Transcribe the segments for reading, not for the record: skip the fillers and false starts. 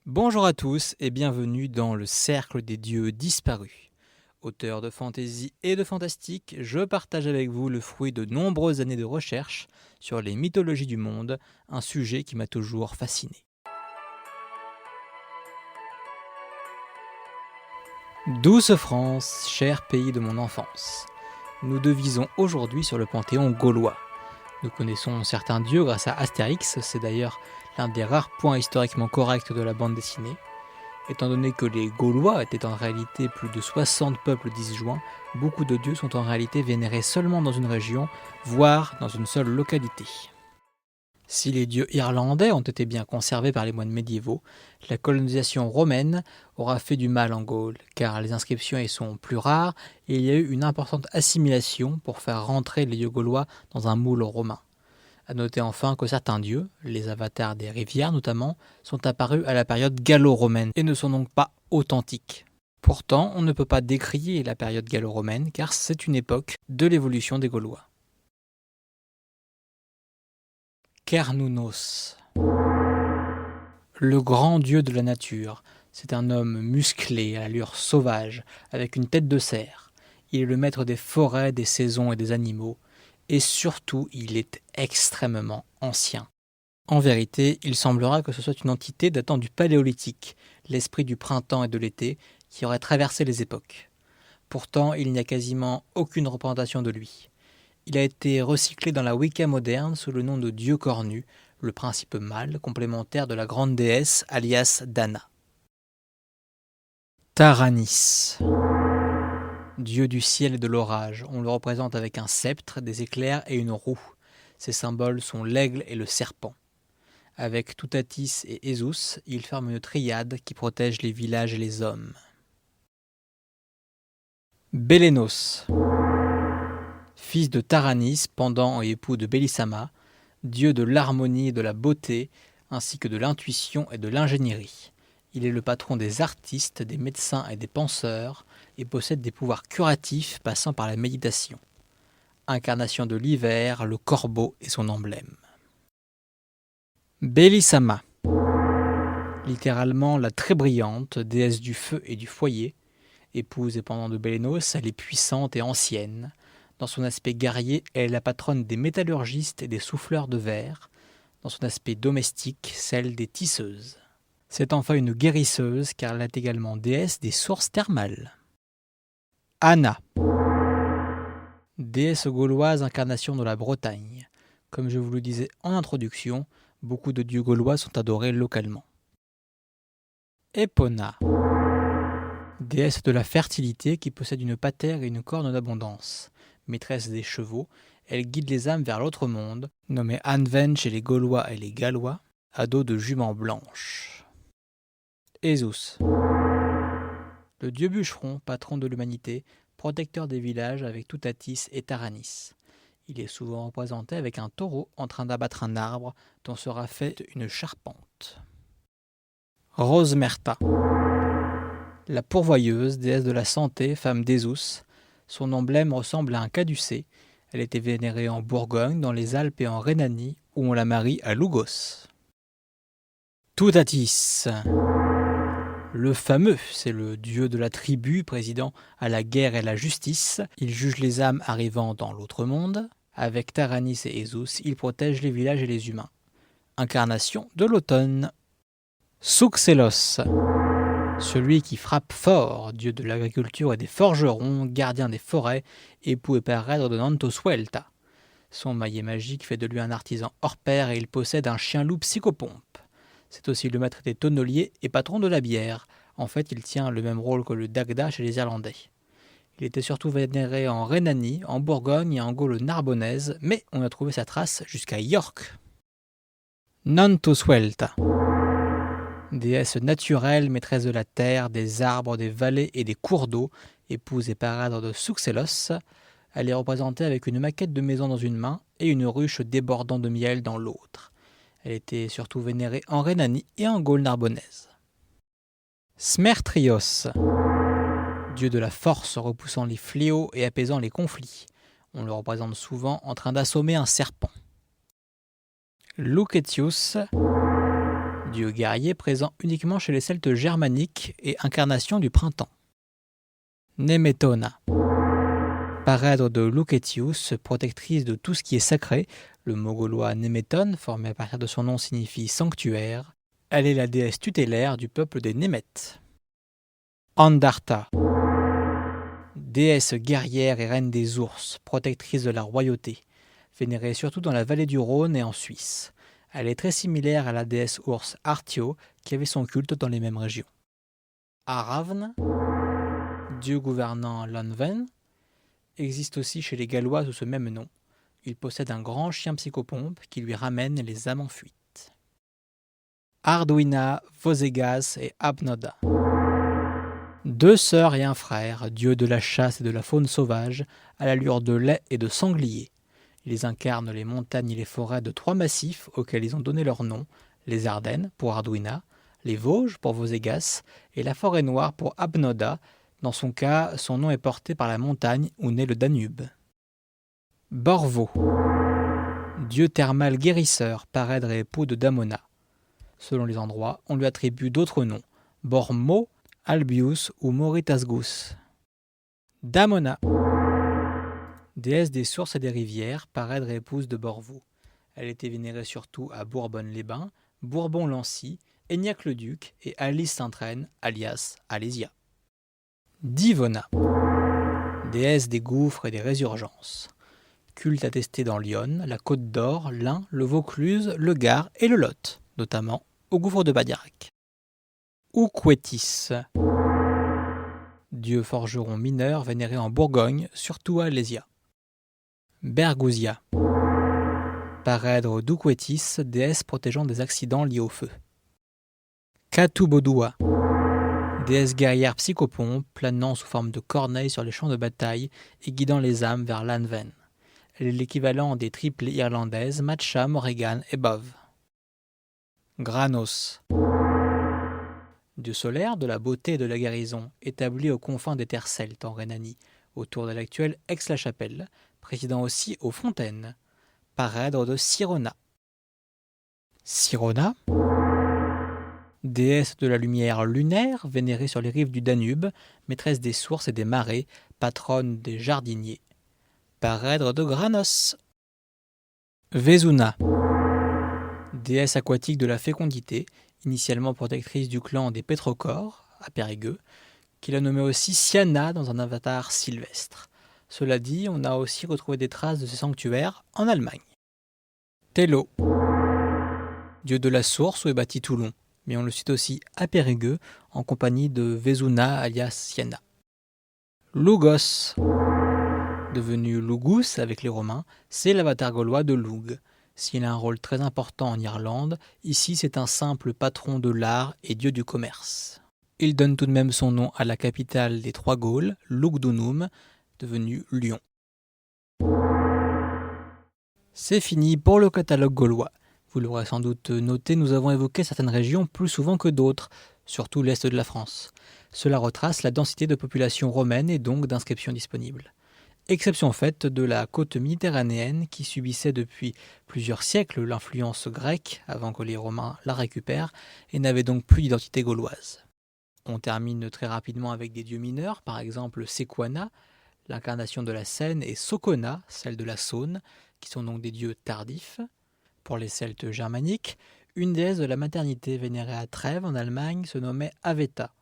Bonjour à tous et bienvenue dans le Cercle des Dieux Disparus. Auteur de fantaisie et de fantastique, je partage avec vous le fruit de nombreuses années de recherche sur les mythologies du monde, un sujet qui m'a toujours fasciné. Douce France, cher pays de mon enfance, nous devisons aujourd'hui sur le panthéon gaulois. Nous connaissons certains dieux grâce à Astérix, c'est d'ailleurs l'un des rares points historiquement corrects de la bande dessinée. Étant donné que les Gaulois étaient en réalité plus de 60 peuples disjoints, beaucoup de dieux sont en réalité vénérés seulement dans une région, voire dans une seule localité. Si les dieux irlandais ont été bien conservés par les moines médiévaux, la colonisation romaine aura fait du mal en Gaule, car les inscriptions y sont plus rares et il y a eu une importante assimilation pour faire rentrer les dieux gaulois dans un moule romain. À noter enfin que certains dieux, les avatars des rivières notamment, sont apparus à la période gallo-romaine et ne sont donc pas authentiques. Pourtant, on ne peut pas décrier la période gallo-romaine car c'est une époque de l'évolution des Gaulois. Cernunnos, le grand dieu de la nature, c'est un homme musclé à l'allure sauvage, avec une tête de cerf. Il est le maître des forêts, des saisons et des animaux, et surtout il est extrêmement ancien. En vérité, il semblera que ce soit une entité datant du Paléolithique, l'esprit du printemps et de l'été, qui aurait traversé les époques. Pourtant, il n'y a quasiment aucune représentation de lui. Il a été recyclé dans la Wicca moderne sous le nom de Dieu cornu, le principe mâle complémentaire de la grande déesse alias Dana. Taranis, dieu du ciel et de l'orage, on le représente avec un sceptre, des éclairs et une roue. Ses symboles sont l'aigle et le serpent. Avec Toutatis et Esus, il forme une triade qui protège les villages et les hommes. Bélénos, fils de Taranis, pendant et époux de Bélissama, dieu de l'harmonie et de la beauté, ainsi que de l'intuition et de l'ingénierie. Il est le patron des artistes, des médecins et des penseurs, et possède des pouvoirs curatifs passant par la méditation. Incarnation de l'hiver, le corbeau est son emblème. Bélissama, littéralement la très brillante, déesse du feu et du foyer, épouse et pendant de Bélénos, elle est puissante et ancienne. Dans son aspect guerrier, elle est la patronne des métallurgistes et des souffleurs de verre. Dans son aspect domestique, celle des tisseuses. C'est enfin une guérisseuse car elle est également déesse des sources thermales. Anna, déesse gauloise incarnation de la Bretagne. Comme je vous le disais en introduction, beaucoup de dieux gaulois sont adorés localement. Epona, déesse de la fertilité qui possède une patère et une corne d'abondance. Maîtresse des chevaux, elle guide les âmes vers l'autre monde, nommée Anven chez les Gaulois et les Gallois, à dos de juments blanches. Esus, le dieu bûcheron, patron de l'humanité, protecteur des villages avec Toutatis et Taranis. Il est souvent représenté avec un taureau en train d'abattre un arbre dont sera faite une charpente. Rosmerta, la pourvoyeuse, déesse de la santé, femme d'Esus. Son emblème ressemble à un caducée. Elle était vénérée en Bourgogne, dans les Alpes et en Rhénanie, où on la marie à Lugos. Toutatis, le fameux, c'est le dieu de la tribu, président à la guerre et à la justice. Il juge les âmes arrivant dans l'autre monde. Avec Taranis et Esus, il protège les villages et les humains. Incarnation de l'automne. Souxélos, celui qui frappe fort, dieu de l'agriculture et des forgerons, gardien des forêts, époux et père de Nantosuelta. Son maillet magique fait de lui un artisan hors pair et il possède un chien-loup psychopompe. C'est aussi le maître des tonneliers et patron de la bière. En fait, il tient le même rôle que le Dagda chez les Irlandais. Il était surtout vénéré en Rhénanie, en Bourgogne et en Gaule narbonnaise, mais on a trouvé sa trace jusqu'à York. Nantosuelta, déesse naturelle, maîtresse de la terre, des arbres, des vallées et des cours d'eau, épouse et parade de Souxélos. Elle est représentée avec une maquette de maison dans une main et une ruche débordant de miel dans l'autre. Elle était surtout vénérée en Rhénanie et en Gaule narbonnaise. Smertrios, dieu de la force repoussant les fléaux et apaisant les conflits. On le représente souvent en train d'assommer un serpent. Lucetius, dieu guerrier présent uniquement chez les Celtes germaniques et incarnation du printemps. Nemetona, parèdre de Lucetius, protectrice de tout ce qui est sacré, le mot gaulois Nemeton, formé à partir de son nom, signifie sanctuaire. Elle est la déesse tutélaire du peuple des Némètes. Andarta, déesse guerrière et reine des ours, protectrice de la royauté, vénérée surtout dans la vallée du Rhône et en Suisse. Elle est très similaire à la déesse ours Artio, qui avait son culte dans les mêmes régions. Aravn, dieu gouvernant Lanven, existe aussi chez les Gallois sous ce même nom. Il possède un grand chien psychopompe qui lui ramène les âmes en fuite. Arduina, Vosegas et Abnoda. Deux sœurs et un frère, dieux de la chasse et de la faune sauvage, à l'allure de lait et de sanglier. Ils incarnent les montagnes et les forêts de trois massifs auxquels ils ont donné leur nom, les Ardennes pour Arduina, les Vosges pour Vosegas et la forêt noire pour Abnoda. Dans son cas, son nom est porté par la montagne où naît le Danube. Borvo, dieu thermal guérisseur, parèdre et époux de Damona. Selon les endroits, on lui attribue d'autres noms, Bormo, Albius ou Moritasgus. Damona, déesse des sources et des rivières, parèdre et épouse de Borvo. Elle était vénérée surtout à Bourbonne-les-Bains, Bourbon-Lancy, Aignac-le-Duc et Alice-Sainte-Reine, alias Alésia. Divona, déesse des gouffres et des résurgences. Culte attesté dans l'Yonne, la Côte d'Or, l'Ain, le Vaucluse, le Gard et le Lot, notamment au gouffre de Badirac. Ouquetis, dieu forgeron mineur vénéré en Bourgogne, surtout à Alésia. Bergousia, parèdre d'Ouquetis, déesse protégeant des accidents liés au feu. Katubodua, déesse guerrière psychopompe, planant sous forme de corneille sur les champs de bataille et guidant les âmes vers Lanven. Elle est l'équivalent des triplées irlandaises Matcha, Morrigan et Bove. Granos, dieu solaire de la beauté et de la guérison, établi aux confins des terres celtes en Rhénanie, autour de l'actuelle Aix-la-Chapelle, président aussi aux Fontaines, parèdre de Sirona. Sirona, déesse de la lumière lunaire, vénérée sur les rives du Danube, maîtresse des sources et des marais, patronne des jardiniers. Parèdre de Granos. Vezuna, déesse aquatique de la fécondité, initialement protectrice du clan des Pétrocores, à Périgueux, qu'il a nommé aussi Siana dans un avatar sylvestre. Cela dit, on a aussi retrouvé des traces de ces sanctuaires en Allemagne. Tello, dieu de la source où est bâti Toulon, mais on le cite aussi à Périgueux en compagnie de Vezuna alias Siana. Lugos, devenu Lugus avec les Romains, c'est l'avatar gaulois de Lug. S'il a un rôle très important en Irlande, ici c'est un simple patron de l'art et dieu du commerce. Il donne tout de même son nom à la capitale des Trois Gaules, Lugdunum, devenue Lyon. C'est fini pour le catalogue gaulois. Vous l'aurez sans doute noté, nous avons évoqué certaines régions plus souvent que d'autres, surtout l'est de la France. Cela retrace la densité de population romaine et donc d'inscriptions disponibles. Exception faite de la côte méditerranéenne qui subissait depuis plusieurs siècles l'influence grecque avant que les Romains la récupèrent et n'avait donc plus d'identité gauloise. On termine très rapidement avec des dieux mineurs, par exemple Sequana, l'incarnation de la Seine, et Socona, celle de la Saône, qui sont donc des dieux tardifs. Pour les Celtes germaniques, une déesse de la maternité vénérée à Trèves en Allemagne se nommait Aveta,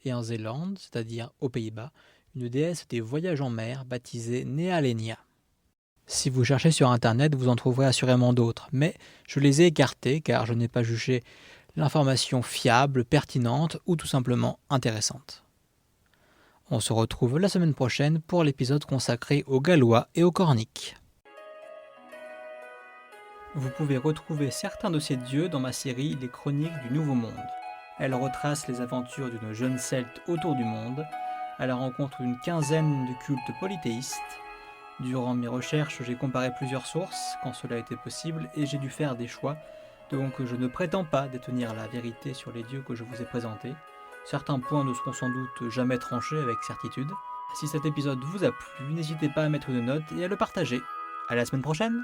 et en Zélande, c'est-à-dire aux Pays-Bas, une déesse des voyages en mer baptisée Nealenia. Si vous cherchez sur internet, vous en trouverez assurément d'autres, mais je les ai écartés car je n'ai pas jugé l'information fiable, pertinente ou tout simplement intéressante. On se retrouve la semaine prochaine pour l'épisode consacré aux Gallois et aux Corniques. Vous pouvez retrouver certains de ces dieux dans ma série Les Chroniques du Nouveau Monde. Elle retrace les aventures d'une jeune Celte autour du monde, à la rencontre d'une quinzaine de cultes polythéistes. Durant mes recherches, j'ai comparé plusieurs sources, quand cela était possible, et j'ai dû faire des choix, donc je ne prétends pas détenir la vérité sur les dieux que je vous ai présentés. Certains points ne seront sans doute jamais tranchés avec certitude. Si cet épisode vous a plu, n'hésitez pas à mettre une note et à le partager. À la semaine prochaine!